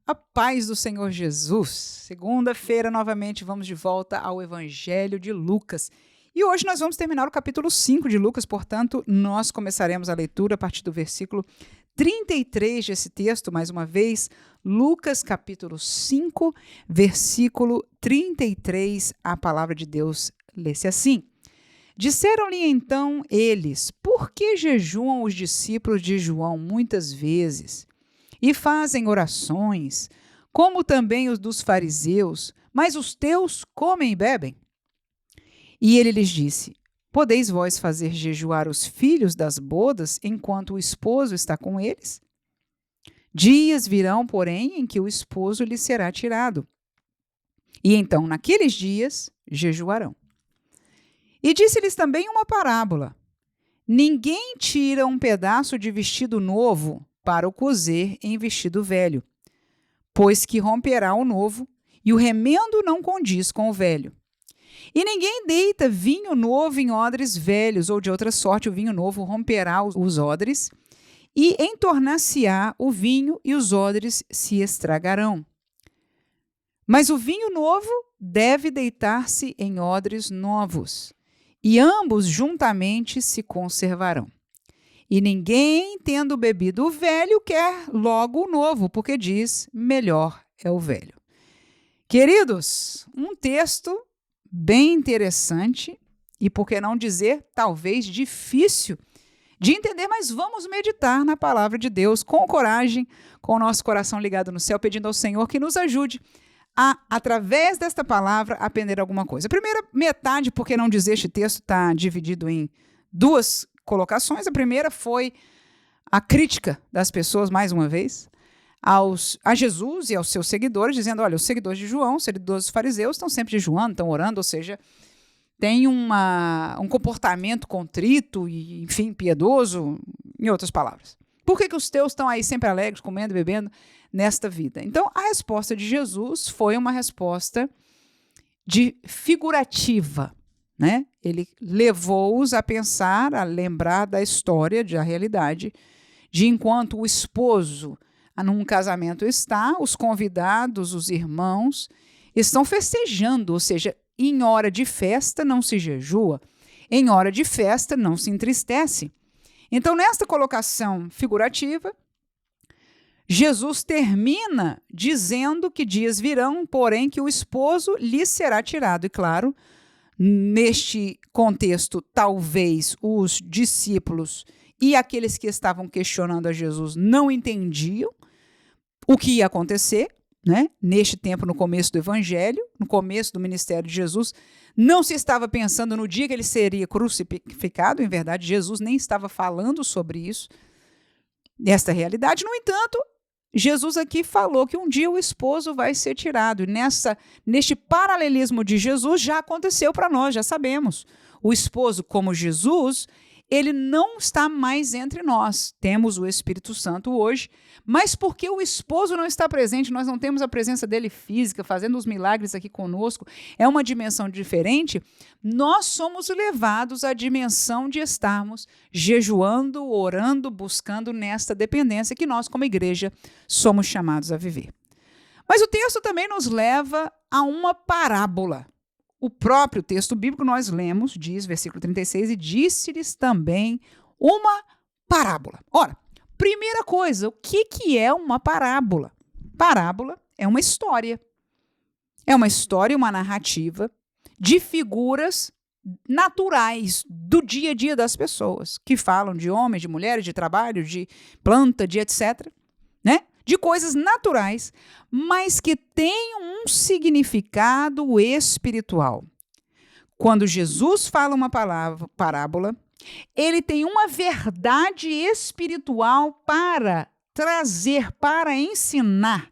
A paz do Senhor Jesus. Segunda-feira, novamente, vamos de volta ao Evangelho de Lucas. E hoje nós vamos terminar o capítulo 5 de Lucas, portanto, nós começaremos a leitura a partir do versículo 33 desse texto, mais uma vez, Lucas capítulo 5, versículo 33, a palavra de Deus lê-se assim. Disseram-lhe então eles, por que jejuam os discípulos de João muitas vezes? E fazem orações, como também os dos fariseus, mas os teus comem e bebem? E ele lhes disse, podeis vós fazer jejuar os filhos das bodas, enquanto o esposo está com eles? Dias virão, porém, em que o esposo lhe será tirado. E então, naqueles dias, jejuarão. E disse-lhes também uma parábola. Ninguém tira um pedaço de vestido novo para o cozer em vestido velho, pois que romperá o novo, e o remendo não condiz com o velho. E ninguém deita vinho novo em odres velhos, ou de outra sorte o vinho novo romperá os odres, e entornar-se-á o vinho, e os odres se estragarão. Mas o vinho novo deve deitar-se em odres novos, e ambos juntamente se conservarão. E ninguém, tendo bebido o velho, quer logo o novo, porque diz, melhor é o velho. Queridos, um texto bem interessante e, por que não dizer, talvez difícil de entender, mas vamos meditar na palavra de Deus com coragem, com o nosso coração ligado no céu, pedindo ao Senhor que nos ajude a, através desta palavra, aprender alguma coisa. A primeira metade, por que não dizer, este texto está dividido em duas colocações. A primeira foi a crítica das pessoas, mais uma vez, a Jesus e aos seus seguidores, dizendo, olha, os seguidores de João, os seguidores dos fariseus, estão sempre jejuando, estão orando, ou seja, tem um comportamento contrito e, enfim, piedoso, em outras palavras. Por que os teus estão aí sempre alegres, comendo e bebendo nesta vida? Então, a resposta de Jesus foi uma resposta figurativa, né? Ele levou-os a pensar, a lembrar da história, da realidade, de enquanto o esposo num casamento está, os convidados, os irmãos, estão festejando, ou seja, em hora de festa não se jejua, em hora de festa não se entristece. Então, nesta colocação figurativa, Jesus termina dizendo que dias virão, porém que o esposo lhe será tirado. E claro, neste contexto, talvez os discípulos e aqueles que estavam questionando a Jesus não entendiam o que ia acontecer, né? Neste tempo, no começo do Evangelho, no começo do ministério de Jesus, não se estava pensando no dia que ele seria crucificado. Em verdade, Jesus nem estava falando sobre isso, esta realidade. No entanto, Jesus aqui falou que um dia o esposo vai ser tirado. E neste paralelismo de Jesus já aconteceu para nós, já sabemos. O esposo, como Jesus, ele não está mais entre nós. Temos o Espírito Santo hoje, mas porque o esposo não está presente, nós não temos a presença dele física, fazendo os milagres aqui conosco, é uma dimensão diferente, nós somos levados à dimensão de estarmos jejuando, orando, buscando nesta dependência que nós, como igreja, somos chamados a viver. Mas o texto também nos leva a uma parábola. O próprio texto bíblico nós lemos, diz, versículo 36, e disse-lhes também uma parábola. Ora, primeira coisa, o que é uma parábola? Parábola é uma história. É uma história, uma narrativa de figuras naturais do dia a dia das pessoas, que falam de homens, de mulheres, de trabalho, de planta, de etc., né? De coisas naturais, mas que têm um significado espiritual. Quando Jesus fala uma parábola, ele tem uma verdade espiritual para trazer, para ensinar,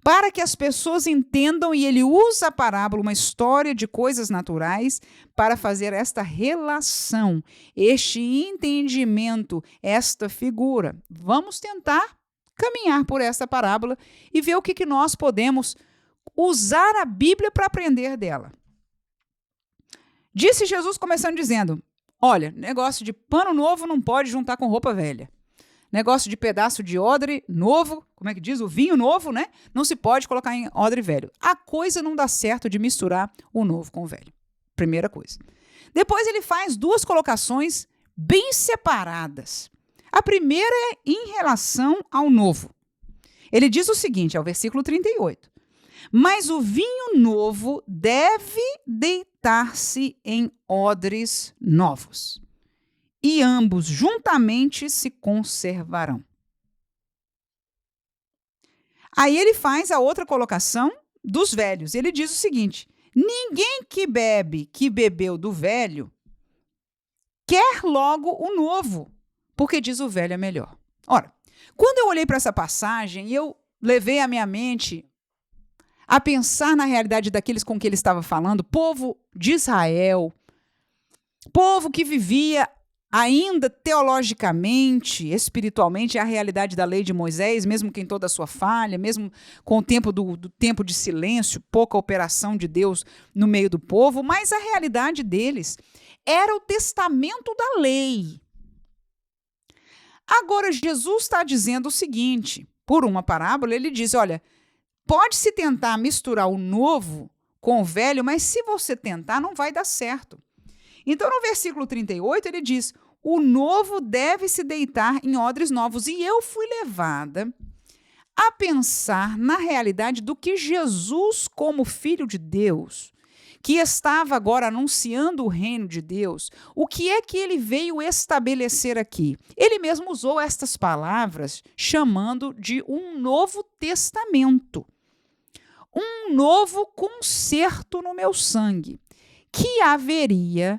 para que as pessoas entendam, e ele usa a parábola, uma história de coisas naturais, para fazer esta relação, este entendimento, esta figura. Vamos tentar caminhar por essa parábola e ver o que nós podemos usar a Bíblia para aprender dela. Disse Jesus começando dizendo, olha, negócio de pano novo não pode juntar com roupa velha. negócio de pedaço de odre novo, como é que diz? O vinho novo, né? Não se pode colocar em odre velho. A coisa não dá certo de misturar o novo com o velho. Primeira coisa. Depois ele faz duas colocações bem separadas. A primeira é em relação ao novo. Ele diz o seguinte, é o versículo 38. Mas o vinho novo deve deitar-se em odres novos, e ambos juntamente se conservarão. Aí ele faz a outra colocação dos velhos. Ele diz o seguinte: ninguém que bebeu do velho, quer logo o novo, porque diz o velho é melhor. Ora, quando eu olhei para essa passagem, eu levei a minha mente a pensar na realidade daqueles com que ele estava falando, povo de Israel, povo que vivia ainda teologicamente, espiritualmente, a realidade da lei de Moisés, mesmo que em toda a sua falha, mesmo com o tempo do tempo de silêncio, pouca operação de Deus no meio do povo, mas a realidade deles era o testamento da lei. Agora, Jesus está dizendo o seguinte, por uma parábola, ele diz, olha, pode-se tentar misturar o novo com o velho, mas se você tentar, não vai dar certo. Então, no versículo 38, ele diz, o novo deve se deitar em odres novos. E eu fui levada a pensar na realidade do que Jesus, como Filho de Deus, que estava agora anunciando o reino de Deus, o que é que ele veio estabelecer aqui? Ele mesmo usou estas palavras chamando de um novo testamento. Um novo concerto no meu sangue, que haveria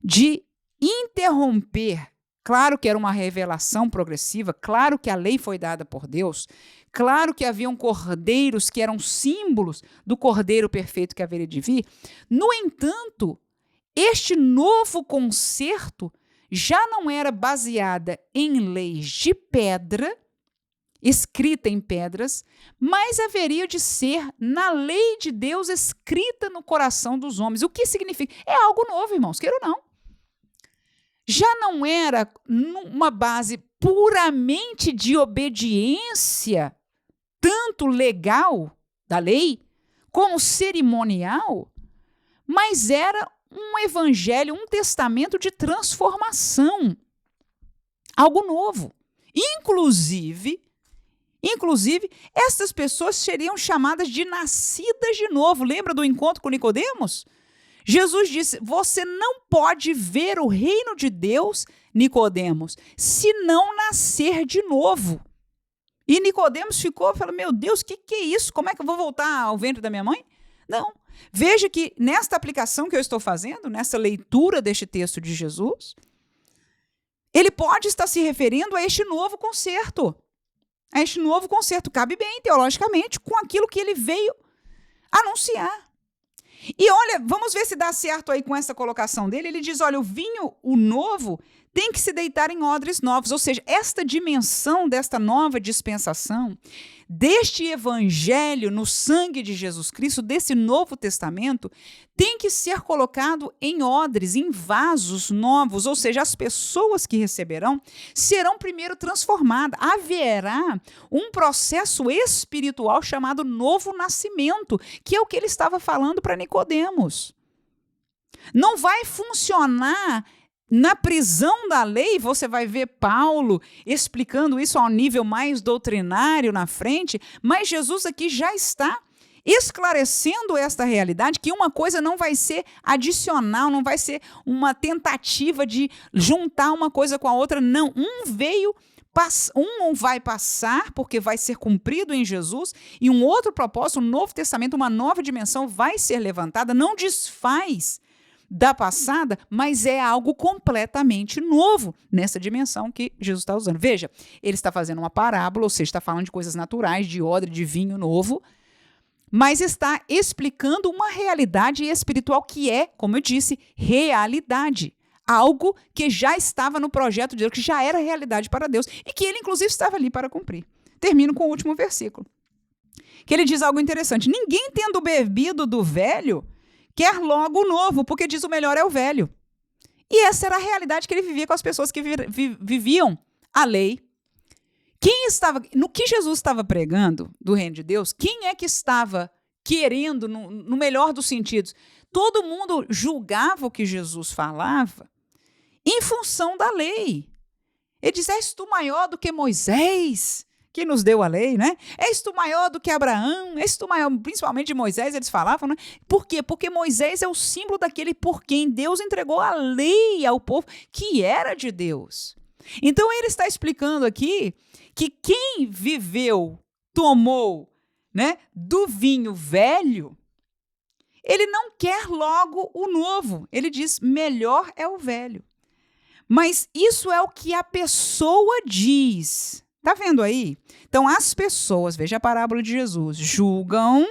de interromper. Claro que era uma revelação progressiva, claro que a lei foi dada por Deus, claro que haviam cordeiros que eram símbolos do cordeiro perfeito que haveria de vir. No entanto, este novo concerto já não era baseada em leis de pedra, escrita em pedras, mas haveria de ser na lei de Deus escrita no coração dos homens. O que significa? É algo novo, irmãos, queira ou não. Já não era uma base puramente de obediência, tanto legal da lei, como cerimonial, mas era um evangelho, um testamento de transformação. Algo novo. Inclusive, essas pessoas seriam chamadas de nascidas de novo. Lembra do encontro com Nicodemos? Jesus disse, você não pode ver o reino de Deus, Nicodemos, se não nascer de novo. E Nicodemos ficou, falou, meu Deus, o que é isso? Como é que eu vou voltar ao ventre da minha mãe? Não. Veja que nesta aplicação que eu estou fazendo, nessa leitura deste texto de Jesus, ele pode estar se referindo a este novo concerto. A este novo concerto. Cabe bem, teologicamente, com aquilo que ele veio anunciar. E olha, vamos ver se dá certo aí com essa colocação dele. Ele diz, olha, o vinho, o novo, tem que se deitar em odres novos. Ou seja, esta dimensão desta nova dispensação, deste evangelho no sangue de Jesus Cristo, desse Novo Testamento, tem que ser colocado em odres, em vasos novos. Ou seja, as pessoas que receberão serão primeiro transformadas. Haverá um processo espiritual chamado novo nascimento, que é o que ele estava falando para Nicodemos. Não vai funcionar na prisão da lei. Você vai ver Paulo explicando isso ao nível mais doutrinário na frente, mas Jesus aqui já está esclarecendo esta realidade, que uma coisa não vai ser adicional, não vai ser uma tentativa de juntar uma coisa com a outra, não. Um vai passar, porque vai ser cumprido em Jesus, e um outro propósito, um novo testamento, uma nova dimensão vai ser levantada, não desfaz da passada, mas é algo completamente novo nessa dimensão que Jesus está usando. Veja, ele está fazendo uma parábola, ou seja, está falando de coisas naturais, de odre, de vinho novo, mas está explicando uma realidade espiritual que é, como eu disse, realidade. Algo que já estava no projeto de Deus, que já era realidade para Deus, e que ele, inclusive, estava ali para cumprir. Termino com o último versículo, que ele diz algo interessante. Ninguém tendo bebido do velho quer logo o novo, porque diz o melhor é o velho. E essa era a realidade que ele vivia com as pessoas que viviam a lei, No que Jesus estava pregando do reino de Deus, quem é que estava querendo, no melhor dos sentidos? Todo mundo julgava o que Jesus falava em função da lei. Ele diz: és tu maior do que Moisés, que nos deu a lei, né? És tu maior do que Abraão, és tu maior, principalmente de Moisés, eles falavam, né? Por quê? Porque Moisés é o símbolo daquele por quem Deus entregou a lei ao povo, que era de Deus. Então ele está explicando aqui que quem viveu, tomou, né, do vinho velho, ele não quer logo o novo. Ele diz: melhor é o velho. Mas isso é o que a pessoa diz. Tá vendo aí? Então as pessoas, veja a parábola de Jesus, julgam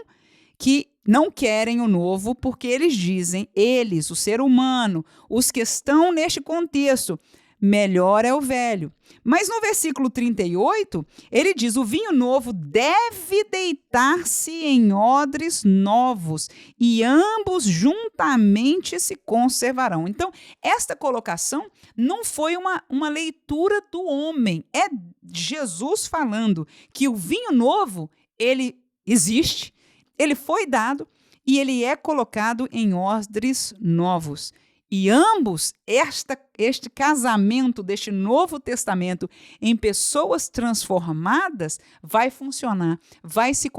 que não querem o novo porque eles dizem, eles, o ser humano, os que estão neste contexto, melhor é o velho. Mas no versículo 38, ele diz: o vinho novo deve deitar-se em odres novos, e ambos juntamente se conservarão. Então, esta colocação não foi uma leitura do homem, é Jesus falando que o vinho novo, ele existe, ele foi dado e ele é colocado em odres novos. E ambos, este casamento deste Novo Testamento em pessoas transformadas vai funcionar, vai se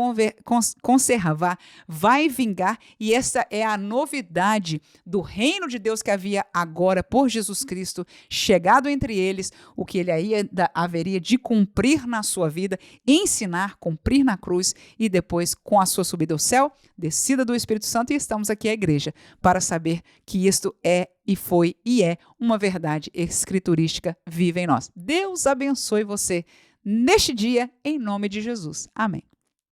conservar, vai vingar. E essa é a novidade do reino de Deus que havia agora por Jesus Cristo, chegado entre eles, o que ele ainda haveria de cumprir na sua vida, ensinar, cumprir na cruz e depois com a sua subida ao céu, descida do Espírito Santo. E estamos aqui a igreja para saber que isto é e foi e é uma verdade escriturística viva em nós. Deus abençoe você neste dia, em nome de Jesus. Amém.